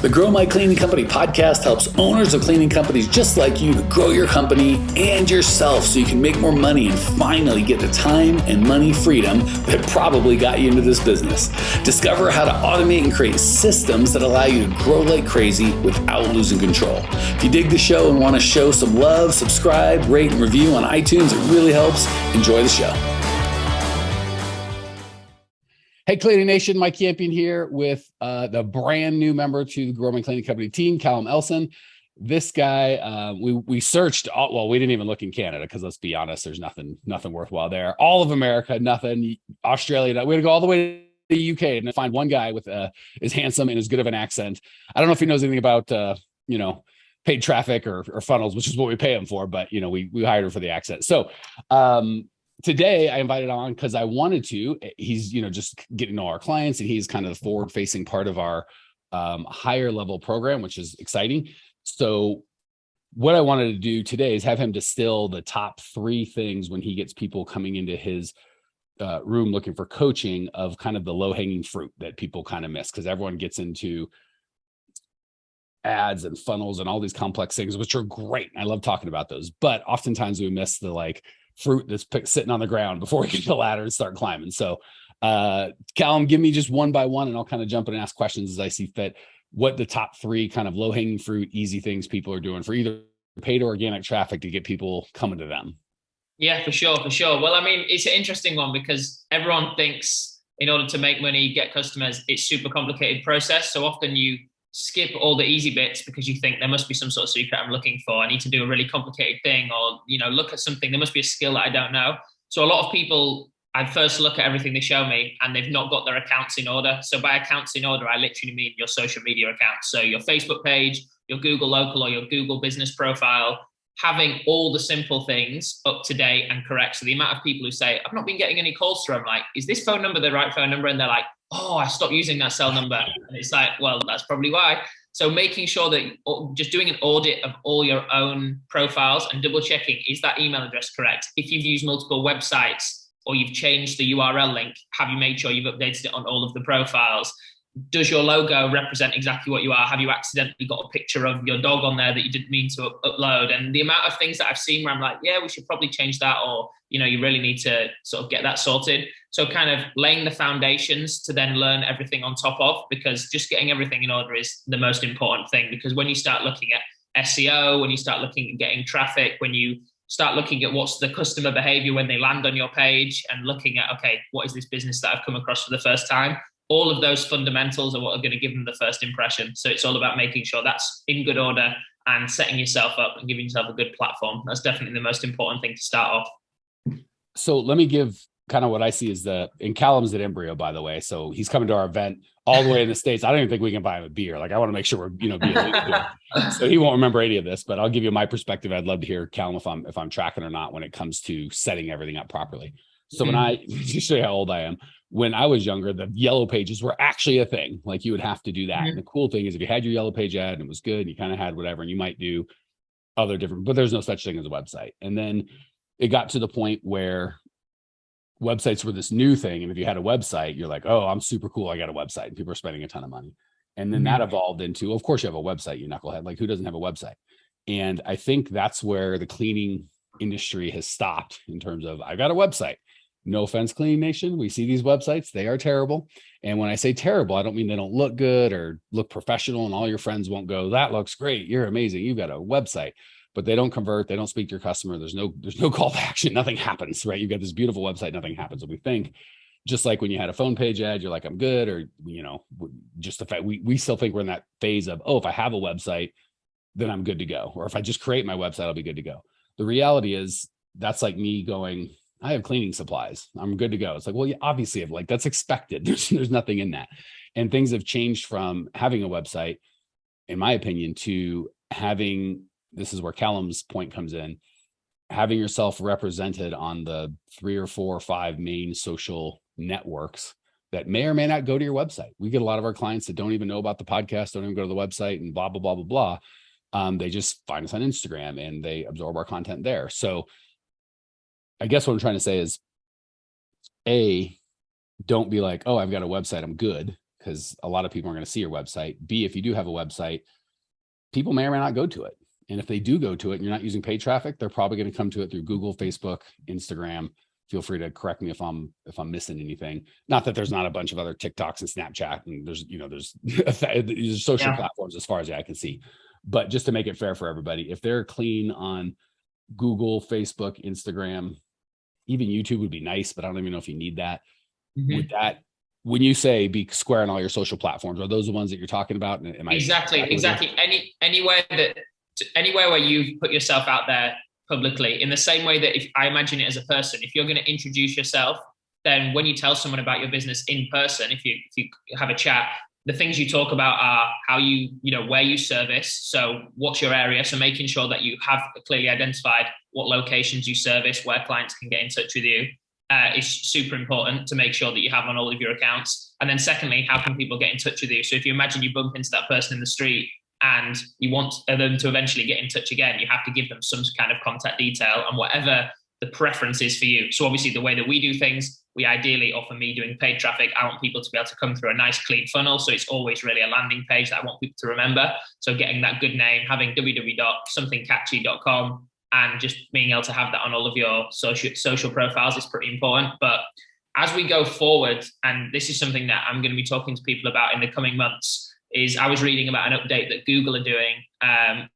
The Grow My Cleaning Company podcast helps owners of cleaning companies just like you to grow your company and yourself so you can make more money and finally get the time and money freedom that probably got you into this business. Discover how to automate and create systems that allow you to grow like crazy without losing control. If you dig the show and want to show some love, subscribe, rate, and review on iTunes. It really helps. Enjoy the show. Hey, Cleaning Nation, Mike Campion here with the brand new member to the Grow My Cleaning Company team, Callum Elson. This guy, we searched, well, we didn't even look in Canada because let's be honest, there's nothing worthwhile there. All of America, nothing. Australia, we had to go all the way to the UK and find one guy with as handsome and as good of an accent. I don't know if he knows anything about, paid traffic or funnels, which is what we pay him for, but, we hired him for the accent. So, today I invited on because I wanted to. He's, just getting to know our clients, and he's kind of the forward-facing part of our higher level program, which is exciting. So what I wanted to do today is have him distill the top 3 things when he gets people coming into his room looking for coaching of kind of the low-hanging fruit that people kind of miss, because everyone gets into ads and funnels and all these complex things, which are great. I love talking about those, but oftentimes we miss the fruit that's sitting on the ground before we get the ladder and start climbing. So Callum, give me just one by one and I'll kind of jump in and ask questions as I see fit. What the top 3 kind of low-hanging fruit, easy things people are doing for either paid or organic traffic to get people coming to them. Yeah, for sure. Well, it's an interesting one because everyone thinks in order to make money, get customers, it's super complicated process. So often you skip all the easy bits because you think there must be some sort of secret I'm looking for. I need to do a really complicated thing, or, look at something. There must be a skill that I don't know. So a lot of people, I first look at everything they show me and they've not got their accounts in order. So by accounts in order, I literally mean your social media accounts. So your Facebook page, your Google local or your Google business profile, having all the simple things up to date and correct. So the amount of people who say, I've not been getting any calls through, I'm like, is this phone number the right phone number? And they're like, oh, I stopped using that cell number. And it's like, well, that's probably why. So making sure that just doing an audit of all your own profiles and double checking, is that email address correct? If you've used multiple websites or you've changed the URL link, have you made sure you've updated it on all of the profiles? Does your logo represent exactly what you are? Have you accidentally got a picture of your dog on there that you didn't mean to upload? And the amount of things that I've seen where I'm like, yeah, we should probably change that, or, you really need to sort of get that sorted. So kind of laying the foundations to then learn everything on top of, because just getting everything in order is the most important thing. Because when you start looking at SEO, when you start looking at getting traffic, when you start looking at what's the customer behavior when they land on your page, and looking at, okay, what is this business that I've come across for the first time? All of those fundamentals are what are going to give them the first impression. So it's all about making sure that's in good order and setting yourself up and giving yourself a good platform. That's definitely the most important thing to start off. So let me give kind of what I see is and Callum's at Embryo, by the way. So he's coming to our event all the way in the States. I don't even think we can buy him a beer. I want to make sure we're, being so he won't remember any of this, but I'll give you my perspective. I'd love to hear, Callum, if I'm tracking or not when it comes to setting everything up properly. So when to show you how old I am, when I was younger, the yellow pages were actually a thing. You would have to do that. And the cool thing is if you had your yellow page ad and it was good, and you kind of had whatever, and you might do other different, but there's no such thing as a website. And then it got to the point where websites were this new thing. And if you had a website, you're like, oh, I'm super cool, I got a website. And people are spending a ton of money. And then that evolved into, of course you have a website, you knucklehead. Who doesn't have a website? And I think that's where the cleaning industry has stopped in terms of, I got a website. No offense, Cleaning Nation. We see these websites, they are terrible. And when I say terrible, I don't mean they don't look good or look professional and all your friends won't go, that looks great, you're amazing, you've got a website. But they don't convert, they don't speak to your customer. There's no call to action, nothing happens, right? You've got this beautiful website, nothing happens. And we think, just like when you had a phone page ad, you're like, I'm good, or just the fact we still think we're in that phase of, oh, if I have a website, then I'm good to go. Or if I just create my website, I'll be good to go. The reality is that's like me going, I have cleaning supplies, I'm good to go. It's like, well, yeah, obviously that's expected. There's nothing in that. And things have changed from having a website, in my opinion, to having, this is where Callum's point comes in, having yourself represented on the 3 or 4 or 5 main social networks that may or may not go to your website. We get a lot of our clients that don't even know about the podcast, don't even go to the website, and blah, blah, blah, blah, blah. They just find us on Instagram and they absorb our content there. So I guess what I'm trying to say is, A, don't be like, oh, I've got a website, I'm good. because a lot of people are going to see your website. B, if you do have a website, people may or may not go to it. And if they do go to it and you're not using paid traffic, they're probably going to come to it through Google, Facebook, Instagram. Feel free to correct me if I'm missing anything. Not that there's not a bunch of other TikToks and Snapchat, and there's social platforms as far as I can see. But just to make it fair for everybody, if they're clean on Google, Facebook, Instagram, even YouTube would be nice, but I don't even know if you need that. With that, when you say be square on all your social platforms, are those the ones that you're talking about? Exactly. Anywhere where you've put yourself out there publicly, in the same way that if I imagine it as a person, if you're going to introduce yourself, then when you tell someone about your business in person, if you have a chat, the things you talk about are how where you service. So what's your area? So making sure that you have clearly identified what locations you service, where clients can get in touch with you, is super important to make sure that you have on all of your accounts. And then secondly, how can people get in touch with you? So if you imagine you bump into that person in the street and you want them to eventually get in touch again, you have to give them some kind of contact detail and whatever the preference is for you. So obviously the way that we do things, we ideally, or for me doing paid traffic, I want people to be able to come through a nice clean funnel. So it's always really a landing page that I want people to remember. So getting that good name, having www.somethingcatchy.com and just being able to have that on all of your social profiles is pretty important. But as we go forward, and this is something that I'm going to be talking to people about in the coming months, is I was reading about an update that Google are doing,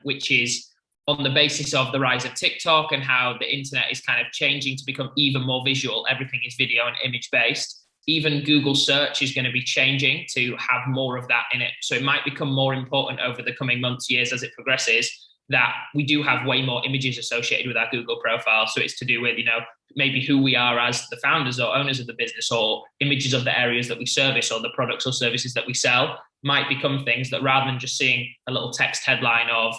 which is on the basis of the rise of TikTok and how the internet is kind of changing to become even more visual. Everything is video and image based. Even Google search is going to be changing to have more of that in it. So it might become more important over the coming months, years as it progresses, that we do have way more images associated with our Google profile. So it's to do with, maybe who we are as the founders or owners of the business, or images of the areas that we service or the products or services that we sell might become things that, rather than just seeing a little text headline of,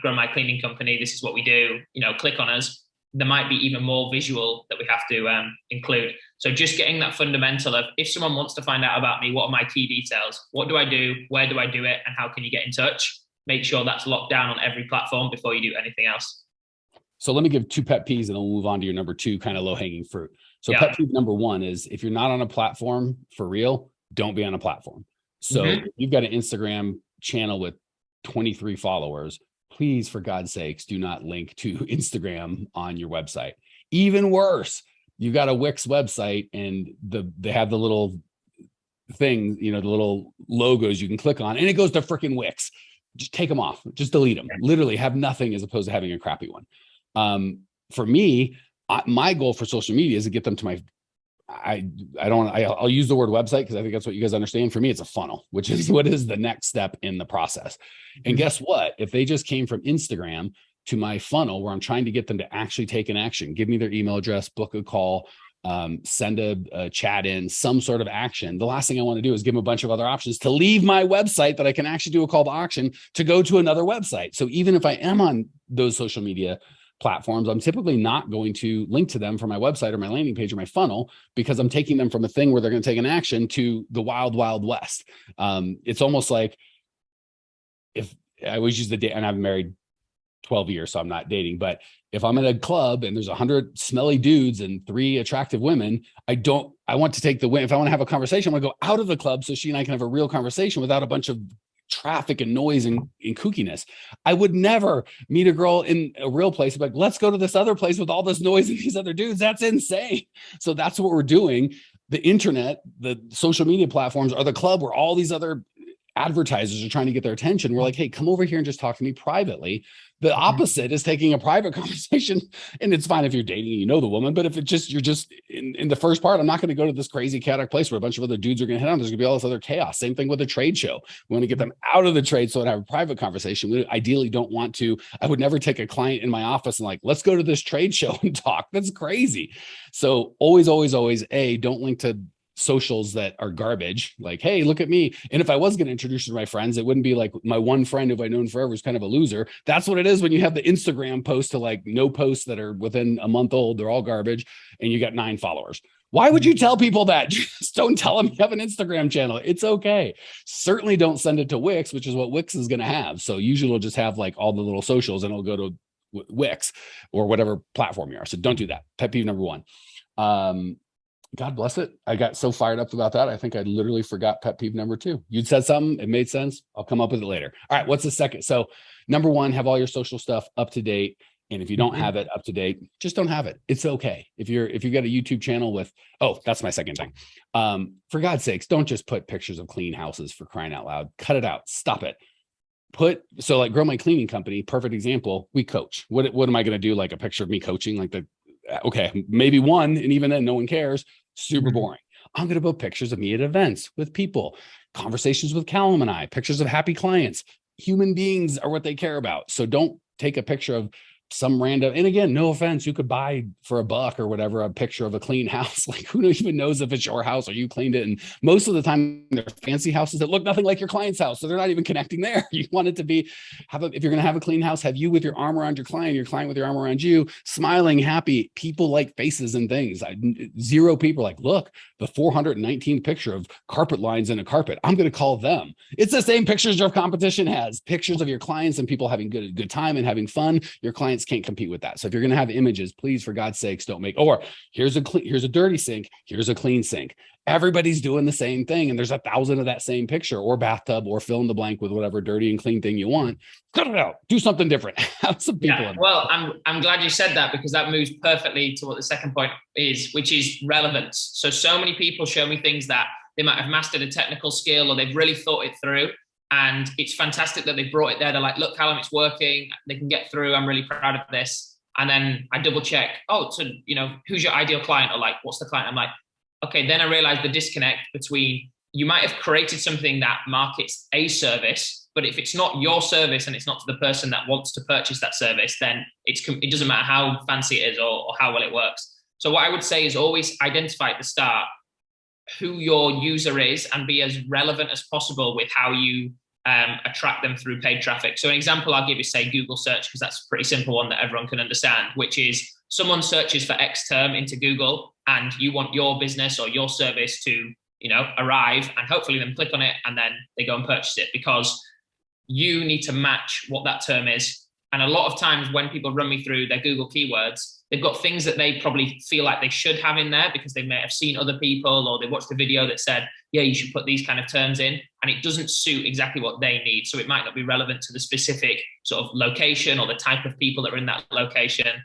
grow my cleaning company, this is what we do, click on us, there might be even more visual that we have to include. So just getting that fundamental of, if someone wants to find out about me, what are my key details? What do I do? Where do I do it? And how can you get in touch? Make sure that's locked down on every platform before you do anything else. So let me give 2 pet peeves and then we'll move on to your number 2 kind of low hanging fruit. So pet peeve number 1 is, if you're not on a platform for real, don't be on a platform. So if you've got an Instagram channel with 23 followers, please, for God's sakes, do not link to Instagram on your website. Even worse, you got a Wix website and they have the little thing, the little logos you can click on, and it goes to freaking Wix. Just take them off, just delete them, literally have nothing, as opposed to having a crappy one. For me, my goal for social media is to get them to my, I'll use the word website because I think that's what you guys understand. For me, it's a funnel, which is what is the next step in the process. And guess what? If they just came from Instagram to my funnel, where I'm trying to get them to actually take an action, give me their email address, book a call, send a chat in, some sort of action, the last thing I want to do is give them a bunch of other options to leave my website that I can actually do a call to action to go to another website. So even if I am on those social media platforms, I'm typically not going to link to them for my website or my landing page or my funnel, because I'm taking them from a thing where they're going to take an action to the wild, wild west. It's almost like, if I always use the date, and I've been married 12 years, so I'm not dating, but if I'm at a club and there's 100 smelly dudes and 3 attractive women, I want to take the win. If I want to have a conversation, I want to go out of the club so she and I can have a real conversation without a bunch of traffic and noise and kookiness. I would never meet a girl in a real place, but let's go to this other place with all this noise and these other dudes. That's insane. So that's what we're doing. The internet, the social media platforms are the club where all these other advertisers are trying to get their attention. We're like, hey, come over here and just talk to me privately. The opposite is taking a private conversation, and it's fine if you're dating and you know the woman, but if you're just in the first part, I'm not going to go to this crazy chaotic place where a bunch of other dudes are going to head on. There's going to be all this other chaos. Same thing with a trade show. We want to get them out of the trade so I have a private conversation. We ideally don't want to. I would never take a client in my office and like, let's go to this trade show and talk. That's crazy. So always, don't link to socials that are garbage. Like, hey, look at me. And if I was going to introduce you to my friends, it wouldn't be like my one friend who I've known forever is kind of a loser. That's what it is when you have the Instagram post to like no posts that are within a month old. They're all garbage. And you got 9 followers. Why would you tell people that? Just don't tell them you have an Instagram channel. It's okay. Certainly don't send it to Wix, which is what Wix is going to have. So usually it'll just have like all the little socials and it'll go to Wix or whatever platform you are. So don't do that. Pet peeve number 1. God bless it. I got so fired up about that. I think I literally forgot pet peeve number 2. You'd said something, it made sense. I'll come up with it later. All right. What's the second? So number 1, have all your social stuff up to date. And if you don't have it up to date, just don't have it. It's okay. If you've got a YouTube channel with, that's my second thing. For God's sakes, don't just put pictures of clean houses, for crying out loud. Cut it out. Stop it. Like Grow My Cleaning Company, perfect example. We coach. What am I going to do? Like a picture of me coaching, okay, maybe one, and even then no one cares. Super boring. I'm going to put pictures of me at events with people, conversations with Callum and I, pictures of happy clients. Human beings are what they care about. So don't take a picture of some random, and again, no offense, you could buy for $1 or whatever, a picture of a clean house. Like, who even knows if it's your house or you cleaned it? And most of the time they're fancy houses that look nothing like your client's house. So they're not even connecting there. You want it to be, if you're going to have a clean house, have you with your arm around your client with your arm around you, smiling, happy. People like faces and things. Zero people like, look, the 419 picture of carpet lines in a carpet. I'm going to call them. It's the same pictures your competition has, pictures of your clients and people having good time and having fun. Your clients can't compete with that. So if you're going to have images, please, for God's sakes, don't make, or here's a dirty sink, here's a clean sink. Everybody's doing the same thing. And there's 1,000 of that same picture, or bathtub, or fill in the blank with whatever dirty and clean thing you want. Cut it out. Do something different. Have some people. Yeah, well, I'm glad you said that, because that moves perfectly to what the second point is, which is relevance. So many people show me things that they might have mastered a technical skill, or they've really thought it through. And it's fantastic that they brought it there. They're like, look, Callum, it's working. They can get through. I'm really proud of this. And then I double check. Oh, so, who's your ideal client? Or like, what's the client? I'm like, okay. Then I realized the disconnect between, you might have created something that markets a service, but if it's not your service and it's not to the person that wants to purchase that service, then it doesn't matter how fancy it is or how well it works. So what I would say is always identify at the start who your user is and be as relevant as possible with how you attract them through paid traffic. So an example I'll give is, say, Google search, because that's a pretty simple one that everyone can understand, which is someone searches for X term into Google and you want your business or your service to, arrive, and hopefully them click on it and then they go and purchase it, because you need to match what that term is. And a lot of times when people run me through their Google keywords, they've got things that they probably feel like they should have in there because they may have seen other people, or they watched a video that said, yeah, you should put these kind of terms in, and it doesn't suit exactly what they need. So it might not be relevant to the specific sort of location or the type of people that are in that location,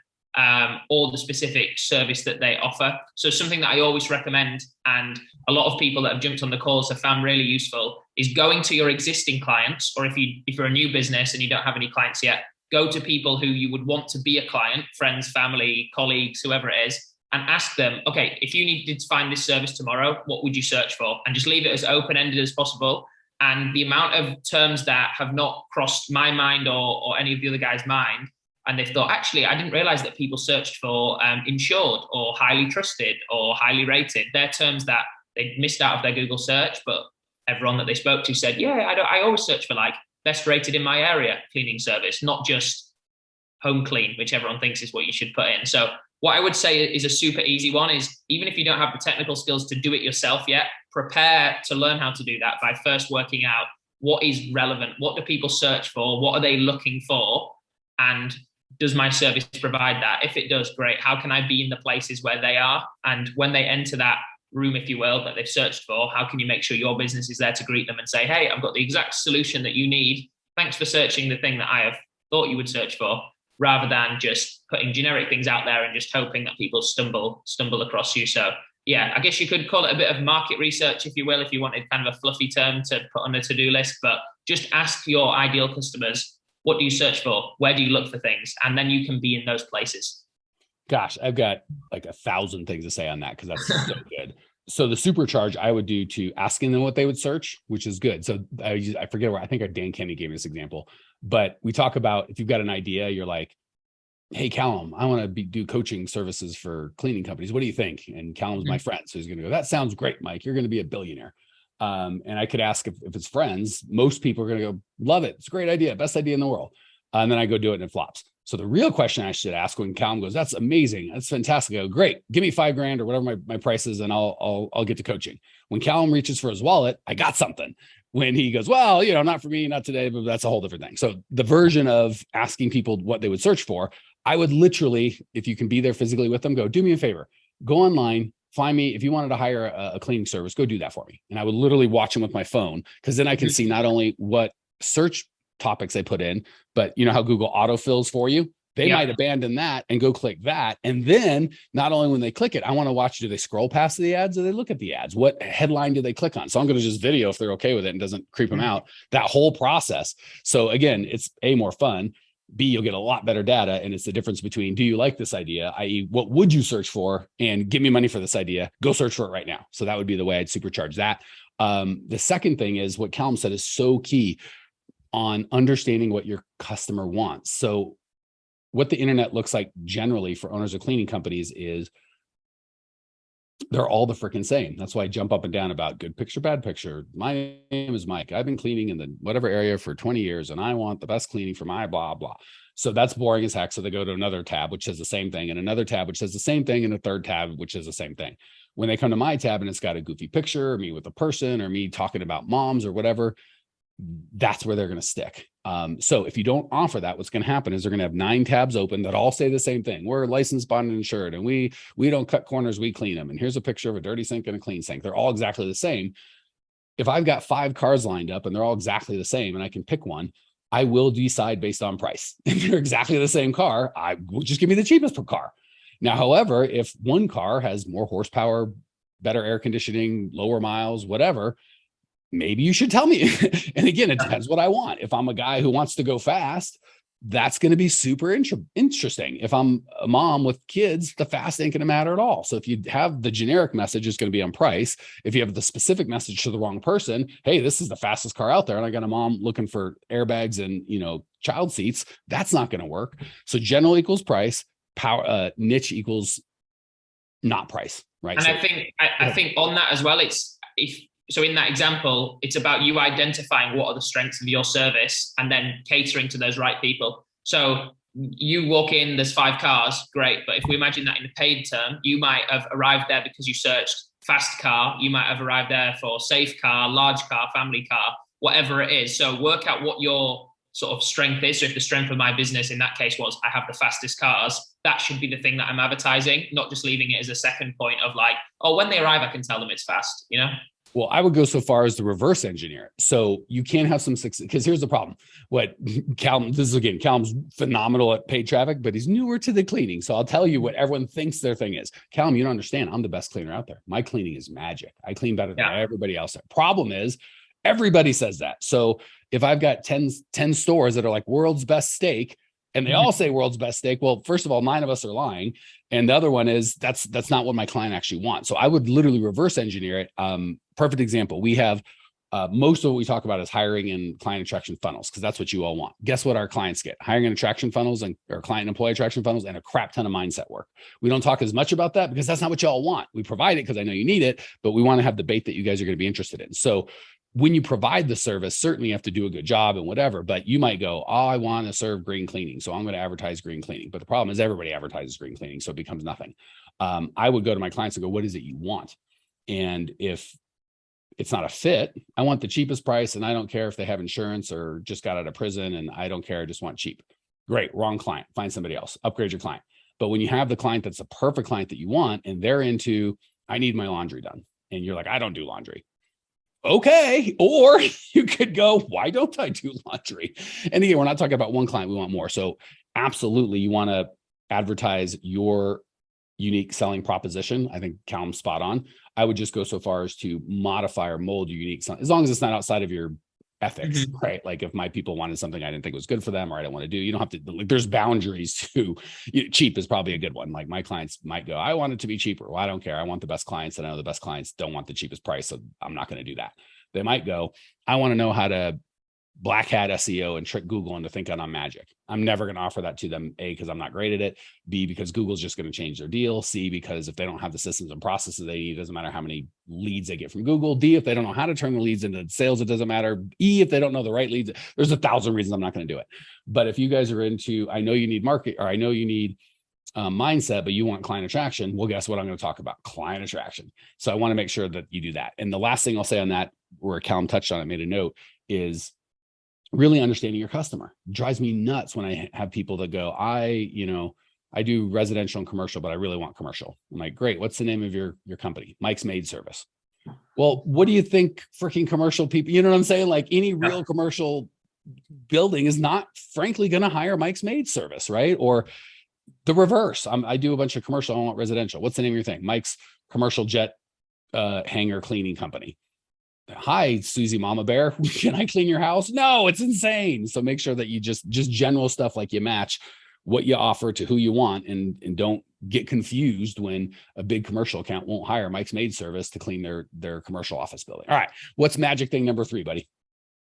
or the specific service that they offer. So something that I always recommend, and a lot of people that have jumped on the calls have found really useful, is going to your existing clients, or if you're a new business and you don't have any clients yet, go to people who you would want to be a client, friends, family, colleagues, whoever it is, and ask them, okay, if you needed to find this service tomorrow, what would you search for? And just leave it as open-ended as possible. And the amount of terms that have not crossed my mind or any of the other guys' mind, and they've thought, actually, I didn't realize that people searched for insured or highly trusted or highly rated. They're terms that they missed out of their Google search, but everyone that they spoke to said, yeah, I always search for like best rated in my area cleaning service, not just home clean, which everyone thinks is what you should put in. So what I would say is a super easy one is, even if you don't have the technical skills to do it yourself yet, prepare to learn how to do that by first working out what is relevant. What do people search for? What are they looking for? And does my service provide that? If it does, great. How can I be in the places where they are? And when they enter that room, if you will, that they've searched for, how can you make sure your business is there to greet them and say, hey, I've got the exact solution that you need. Thanks for searching the thing that I have thought you would search for, rather than just putting generic things out there and just hoping that people stumble across you. So yeah, I guess you could call it a bit of market research, if you will, if you wanted kind of a fluffy term to put on a to-do list, but just ask your ideal customers, what do you search for? Where do you look for things? And then you can be in those places. Gosh, I've got like 1,000 things to say on that, because that's so good. So the supercharge I would do to asking them what they would search, which is good. So I forget where, I think Dan Kenny gave me this example, but we talk about, if you've got an idea, you're like, hey, Callum, I want to do coaching services for cleaning companies. What do you think? And Callum's my friend. So he's going to go, that sounds great, Mike. You're going to be a billionaire. And I could ask if it's friends, most people are going to go, love it. It's a great idea. Best idea in the world. And then I go do it and it flops. So the real question I should ask when Callum goes, that's amazing. That's fantastic. I go, great. Give me $5,000 or whatever my price is, and I'll get to coaching. When Callum reaches for his wallet, I got something. When he goes, well, not for me, not today, but that's a whole different thing. So the version of asking people what they would search for, I would literally, if you can be there physically with them, go, do me a favor, go online, find me, if you wanted to hire a cleaning service, go do that for me. And I would literally watch them with my phone, because then I can see not only what search topics they put in, but you know how Google autofills for you? They might abandon that and go click that. And then not only when they click it, I want to watch, do they scroll past the ads or they look at the ads? What headline do they click on? So I'm going to just video if they're okay with it and doesn't creep them out, that whole process. So again, it's A, more fun. B, you'll get a lot better data. And it's the difference between, do you like this idea? i.e. what would you search for? And give me money for this idea. Go search for it right now. So that would be the way I'd supercharge that. The second thing is what Callum said is so key on understanding what your customer wants. So what the internet looks like generally for owners of cleaning companies is they're all the freaking same. That's why I jump up and down about good picture, bad picture. My name is Mike. I've been cleaning in the whatever area for 20 years and I want the best cleaning for my blah, blah. So that's boring as heck. So they go to another tab, which says the same thing, and another tab, which says the same thing, and a third tab, which is the same thing. When they come to my tab and it's got a goofy picture, or me with a person, or me talking about moms or whatever, that's where they're going to stick. So if you don't offer that, what's going to happen is they're going to have 9 tabs open that all say the same thing. We're licensed, bonded, and insured, and we don't cut corners, we clean them. And here's a picture of a dirty sink and a clean sink. They're all exactly the same. If I've got 5 cars lined up and they're all exactly the same and I can pick one, I will decide based on price. If they're exactly the same car, I will just give me the cheapest per car. Now, however, if one car has more horsepower, better air conditioning, lower miles, whatever, maybe you should tell me. And again, it depends what I want. If I'm a guy who wants to go fast, that's going to be super interesting. If I'm a mom with kids, the fast ain't going to matter at all. So if you have the generic message, it's going to be on price. If you have the specific message to the wrong person, hey, this is the fastest car out there, and I got a mom looking for airbags and, you know, child seats, that's not going to work. So general equals price, power, niche equals not price, right? And so, I think on that as well, so in that example, it's about you identifying what are the strengths of your service and then catering to those right people. So you walk in, there's 5 cars, great. But if we imagine that in a paid term, you might have arrived there because you searched fast car. You might have arrived there for safe car, large car, family car, whatever it is. So work out what your sort of strength is. So if the strength of my business in that case was I have the fastest cars, that should be the thing that I'm advertising, not just leaving it as a second point of like, oh, when they arrive, I can tell them it's fast, you know? Well, I would go so far as to reverse engineer it. So you can have some success, because here's the problem. Callum's phenomenal at paid traffic, but he's newer to the cleaning. So I'll tell you what everyone thinks their thing is. Callum, you don't understand. I'm the best cleaner out there. My cleaning is magic. I clean better than everybody else. Problem is, everybody says that. So if I've got 10 stores that are like world's best steak, and they all say world's best steak, well, first of all, 9 of us are lying. And the other one is that's not what my client actually wants. So I would literally reverse engineer it. Perfect example. We have most of what we talk about is hiring and client attraction funnels, because that's what you all want. Guess what our clients get? Hiring and attraction funnels or client and employee attraction funnels and a crap ton of mindset work. We don't talk as much about that because that's not what you all want. We provide it because I know you need it, but we want to have the bait that you guys are going to be interested in. So when you provide the service, certainly you have to do a good job and whatever, but you might go, oh, I want to serve green cleaning, so I'm going to advertise green cleaning. But the problem is everybody advertises green cleaning, so it becomes nothing. I would go to my clients and go, what is it you want? And if it's not a fit, I want the cheapest price, and I don't care if they have insurance or just got out of prison, and I don't care, I just want cheap. Great, wrong client, find somebody else, upgrade your client. But when you have the client that's a perfect client that you want, and they're into, I need my laundry done, and you're like, I don't do laundry. Okay. Or you could go, why don't I do laundry? And again, we're not talking about one client, we want more. So absolutely, you want to advertise your unique selling proposition. I think Callum's spot on. I would just go so far as to modify or mold your unique selling, as long as it's not outside of your ethics, right? Like if my people wanted something I didn't think was good for them, or I don't want to do, you don't have to, like, there's boundaries to, cheap is probably a good one. Like my clients might go, I want it to be cheaper. Well, I don't care. I want the best clients, and I know the best clients don't want the cheapest price. So I'm not going to do that. They might go, I want to know how to black hat SEO and trick Google into thinking I'm magic. I'm never going to offer that to them. A, because I'm not great at it. B, because Google's just going to change their deal. C, because if they don't have the systems and processes they need, it doesn't matter how many leads they get from Google. D, if they don't know how to turn the leads into sales, it doesn't matter. E, if they don't know the right leads, there's 1,000 reasons I'm not going to do it. But if you guys are into, I know you need market, or I know you need mindset, but you want client attraction, well, guess what I'm going to talk about? Client attraction. So I want to make sure that you do that. And the last thing I'll say on that, where Callum touched on it, made a note, is really understanding your customer. It drives me nuts when I have people that go, I I do residential and commercial, but I really want commercial. I'm like, great. What's the name of your company? Mike's Maid Service. Well, what do you think freaking commercial people, you know what I'm saying? Like any real commercial building is not frankly going to hire Mike's Maid Service, right? Or the reverse. I do a bunch of commercial. I want residential. What's the name of your thing? Mike's Commercial Jet Hangar Cleaning Company. Hi, Susie Mama Bear. Can I clean your house? No, it's insane. So make sure that you just general stuff, like you match what you offer to who you want, and don't get confused when a big commercial account won't hire Mike's Maid Service to clean their commercial office building. All right. What's magic thing number 3, buddy?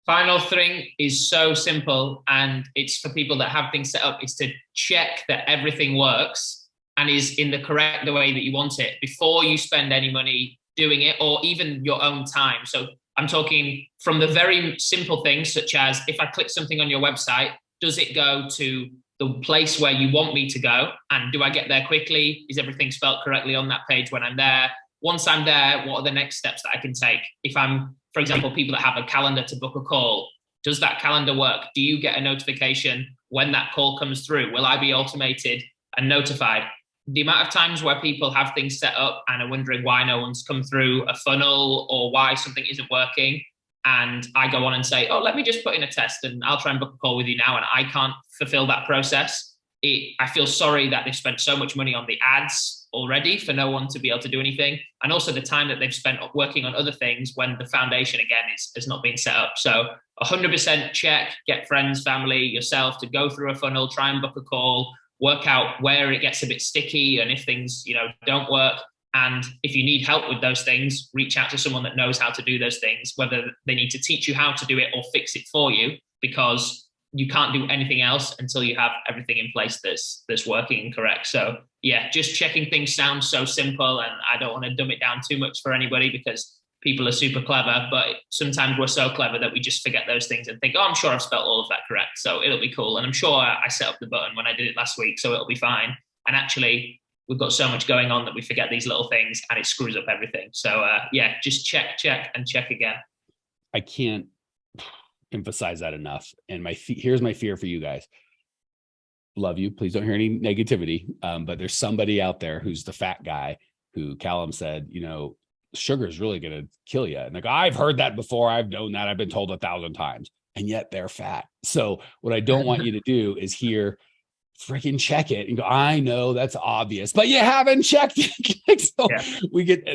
Final thing is so simple, and it's for people that have things set up, is to check that everything works and is in the correct way that you want it before you spend any money doing it, or even your own time. So I'm talking from the very simple things, such as if I click something on your website, does it go to the place where you want me to go? And do I get there quickly? Is everything spelled correctly on that page when I'm there? Once I'm there, what are the next steps that I can take? If I'm, for example, people that have a calendar to book a call, does that calendar work? Do you get a notification when that call comes through? Will I be automated and notified? The amount of times where people have things set up and are wondering why no one's come through a funnel or why something isn't working, and I go on and say, oh, let me just put in a test and I'll try and book a call with you now, and I can't fulfill that process. I feel sorry that they've spent so much money on the ads already for no one to be able to do anything, and also the time that they've spent working on other things when the foundation, again, has not been set up. So 100% check, get friends, family, yourself to go through a funnel, try and book a call, work out where it gets a bit sticky and if things, don't work. And if you need help with those things, reach out to someone that knows how to do those things, whether they need to teach you how to do it or fix it for you, because you can't do anything else until you have everything in place that's working and correct. So yeah, just checking things sounds so simple, and I don't want to dumb it down too much for anybody because people are super clever, but sometimes we're so clever that we just forget those things and think, oh, I'm sure I've spelled all of that correct, so it'll be cool. And I'm sure I set up the button when I did it last week, so it'll be fine. And actually, we've got so much going on that we forget these little things and it screws up everything. So yeah, just check, and check again. I can't emphasize that enough. And here's my fear for you guys. Love you. Please don't hear any negativity. But there's somebody out there who's the fat guy who Callum said, sugar is really going to kill you. And like, I've heard that before. I've known that. I've been told 1,000 times, and yet they're fat. So what I don't want you to do is hear freaking check it and go, I know that's obvious, but you haven't checked it. So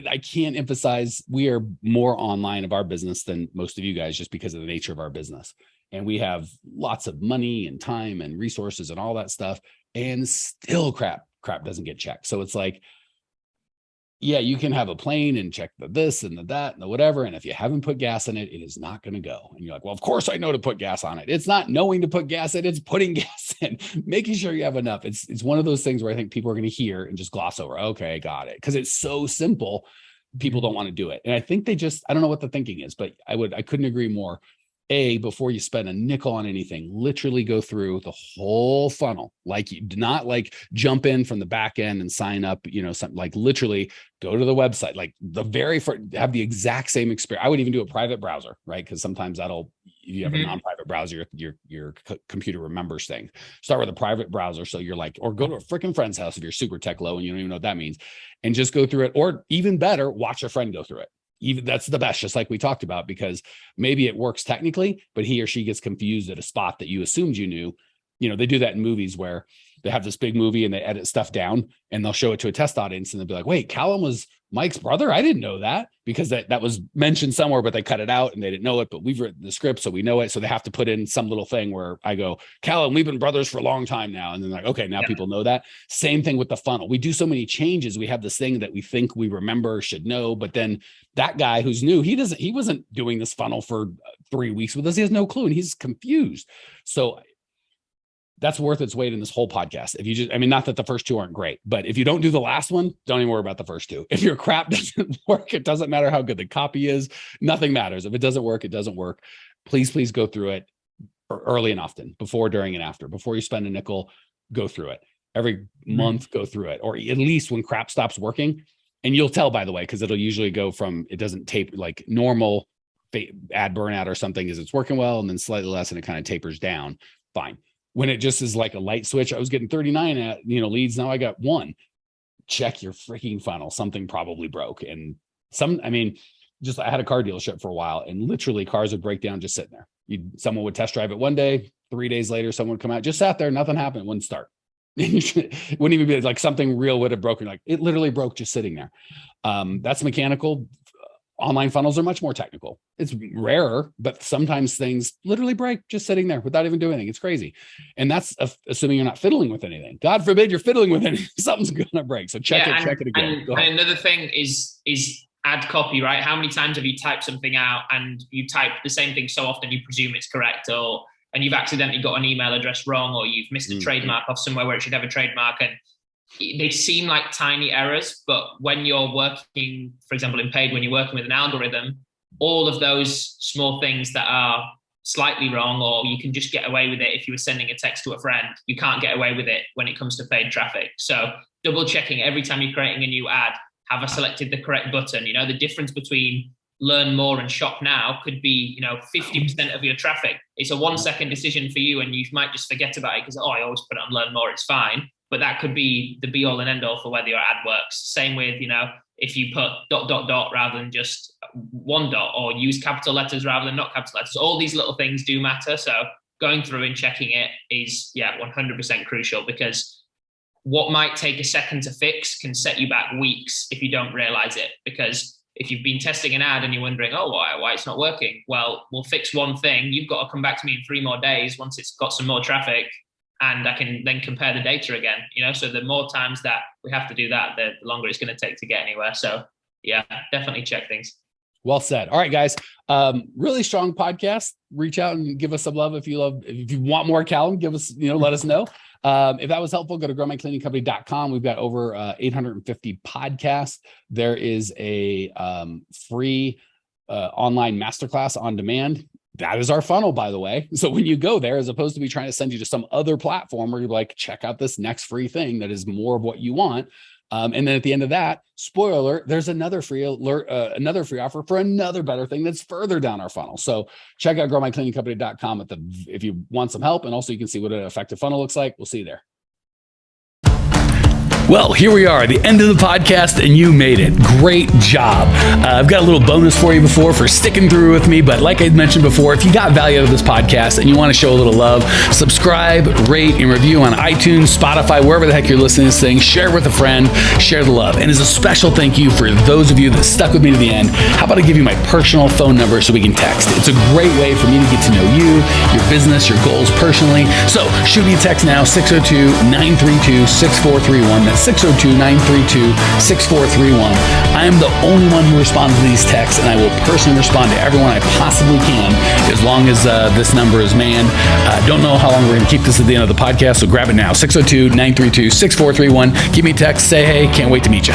I can't emphasize, we are more online of our business than most of you guys, just because of the nature of our business. And we have lots of money and time and resources and all that stuff, and still crap doesn't get checked. So it's like, yeah, you can have a plane and check the this and the that and the whatever. And if you haven't put gas in it, it is not going to go. And you're like, well, of course I know to put gas on it. It's not knowing to put gas in, it's putting gas in, making sure you have enough. It's one of those things where I think people are going to hear and just gloss over. Okay, got it. Because it's so simple. People don't want to do it. And I think I don't know what the thinking is, but I couldn't agree more. Before you spend a nickel on anything, literally go through the whole funnel. Like, you do not like jump in from the back end and sign up, something, like literally go to the website, like the very first, have the exact same experience. I would even do a private browser, right? Because sometimes if you have a non-private browser, your computer remembers things. Start with a private browser. So you're like, or go to a freaking friend's house if you're super tech low and you don't even know what that means, and just go through it. Or even better, watch a friend go through it. Even that's the best, just like we talked about, because maybe it works technically, but he or she gets confused at a spot that you assumed you knew. They do that in movies where they have this big movie and they edit stuff down and they'll show it to a test audience and they'll be like, wait, Callum was Mike's brother? I didn't know that, because that was mentioned somewhere, but they cut it out and they didn't know it, but we've written the script, so we know it. So they have to put in some little thing where I go, Callum, we've been brothers for a long time now. And then like, okay, now people know that. Same thing with the funnel. We do so many changes. We have this thing that we think we remember, should know, but then that guy who's new, he wasn't doing this funnel for 3 weeks with us. He has no clue and he's confused. So that's worth its weight in this whole podcast. If you not that the first 2 aren't great, but if you don't do the last one, don't even worry about the first 2. If your crap doesn't work, it doesn't matter how good the copy is. Nothing matters. If it doesn't work, it doesn't work. Please go through it early and often, before, during, and after. Before you spend a nickel, go through it. Every month, go through it. Or at least when crap stops working. And you'll tell, by the way, because it'll usually go from, it doesn't tape like normal ad burnout or something, is it's working well, and then slightly less and it kind of tapers down. Fine. when it just is like a light switch. I was getting 39 leads. Now I got 1. Check your freaking funnel. Something probably broke. And I had a car dealership for a while, and literally cars would break down just sitting there. Someone would test drive it one day, 3 days later, someone would come out, just sat there, nothing happened, wouldn't start. It wouldn't even be like something real would have broken. Like it literally broke just sitting there. That's mechanical. Online funnels are much more technical. It's rarer, but sometimes things literally break just sitting there without even doing anything. It's crazy. And that's assuming you're not fiddling with anything. God forbid you're fiddling with anything. Something's going to break. So check it again. And another thing is ad copy, right? How many times have you typed something out and you type the same thing so often you presume it's correct, and you've accidentally got an email address wrong, or you've missed a trademark off somewhere where it should have a trademark, and they seem like tiny errors, but when you're working, for example, in paid, when you're working with an algorithm, all of those small things that are slightly wrong, or you can just get away with it if you were sending a text to a friend, you can't get away with it when it comes to paid traffic. So double checking every time you're creating a new ad, have I selected the correct button? The difference between learn more and shop now could be, 50% of your traffic. It's a 1 second decision for you, and you might just forget about it because, I always put it on learn more, it's fine. But that could be the be all and end all for whether your ad works. Same with, if you put ... rather than just 1 dot, or use capital letters rather than not capital letters. All these little things do matter. So going through and checking it is 100% crucial, because what might take a second to fix can set you back weeks if you don't realize it. Because if you've been testing an ad and you're wondering, why it's not working? Well, we'll fix one thing. You've got to come back to me in 3 more days once it's got some more traffic, and I can then compare the data again. So the more times that we have to do that, the longer it's going to take to get anywhere. So definitely check things. Well said. All right, guys. Really strong podcast. Reach out and give us some love if you want more Callum. Give us, let us know. If that was helpful, go to growmycleaningcompany.com. We've got over 850 podcasts. There is a free online masterclass on demand. That is our funnel, by the way. So when you go there, as opposed to me trying to send you to some other platform where you're like, check out this next free thing that is more of what you want. And then at the end of that, spoiler alert, there's another free offer for another better thing that's further down our funnel. So check out growmycleaningcompany.com if you want some help. And also you can see what an effective funnel looks like. We'll see you there. Well, here we are at the end of the podcast, and you made it. Great job. I've got a little bonus for you for sticking through with me. But like I mentioned before, if you got value out of this podcast and you want to show a little love, subscribe, rate, and review on iTunes, Spotify, wherever the heck you're listening to this thing. Share with a friend. Share the love. And as a special thank you for those of you that stuck with me to the end, how about I give you my personal phone number so we can text? It's a great way for me to get to know you, your business, your goals personally. So shoot me a text now, 602-932-6431. That's 602-932-6431. I am the only one who responds to these texts, and I will personally respond to everyone I possibly can as long as this number is manned. Don't know how long we're going to keep this at the end of the podcast, so grab it now, 602-932-6431. Give me a text, say hey, can't wait to meet you.